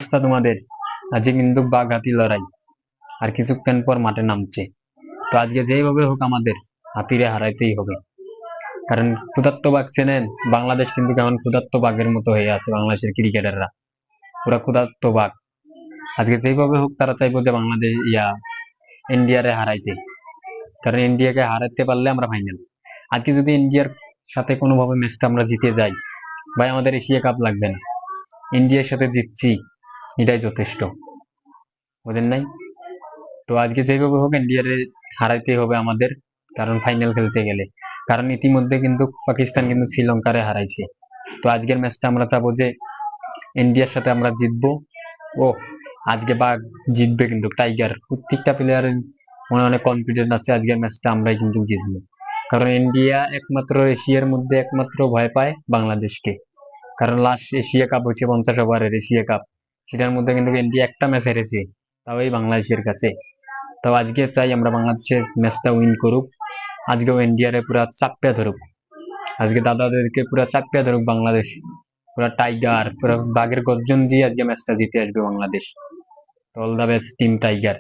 অবস্থা তোমাদের? আজকে কিন্তু বাঘ-হাতি লড়াই, আর কিছুক্ষণ পর মাঠে নামছে। তো আজকে যেইভাবে হোক আমাদের হাতিরে হারাইতেই হবে। কারণ ক্ষুধার্ত বাঘ চেনেন? বাংলাদেশ কিন্তু কেমন ক্ষুধার্ত বাঘের মতো হয়ে আছে, বাংলাদেশের ক্রিকেটাররা পুরা ক্ষুধার্ত বাঘ। আজকে যেইভাবে হোক তারা চাইবো যে বাংলাদেশ ইন্ডিয়ারে হারাইতে। কারণ ইন্ডিয়াকে হারাতে পারলে আমরা ফাইনাল। আজকে যদি ইন্ডিয়ার সাথে কোনোভাবে ম্যাচটা আমরা জিতে যাই, ভাই আমাদের এশিয়া কাপ লাগবে না, ইন্ডিয়ার সাথে জিতছি এটাই যথেষ্ট, বুঝেন নাই? তো আজকে যেভাবে হোক ইন্ডিয়ারে হারাইতে হবে আমাদের, কারণ ফাইনাল খেলতে গেলে। কারণ ইতিমধ্যে কিন্তু পাকিস্তান কিন্তু শ্রীলঙ্কারে হারাইছে। তো আজকের ম্যাচটা আমরা চাবো যে ইন্ডিয়ার সাথে আমরা জিতবো। ও আজকে বাঘ জিতবে, কিন্তু টাইগার প্রত্যেকটা প্লেয়ারের মনে অনেক কনফিডেন্স আছে আজকের ম্যাচটা আমরাই কিন্তু জিতবো। কারণ ইন্ডিয়া একমাত্র এশিয়ার মধ্যে একমাত্র ভয় পায় বাংলাদেশকে। কারণ লাস্ট এশিয়া কাপ হচ্ছে 50 ওভারের এশিয়া কাপ, সেটার মধ্যে কিন্তু ইন্ডিয়া একটা ম্যাচ হেরেছে, তাও এই বাংলাদেশের কাছে। তো আজকে চাই আমরা বাংলাদেশের ম্যাচটা উইন করুক, আজকেও ইন্ডিয়ারে পুরা চাপ্পা ধরুক, আজকে দাদাদেরকে পুরা চাপ্পা ধরুক বাংলাদেশ, পুরা টাইগার পুরা বাঘের গর্জন দিয়ে আজকে ম্যাচটা জিতে আসবে Bangladesh. All the best team tiger.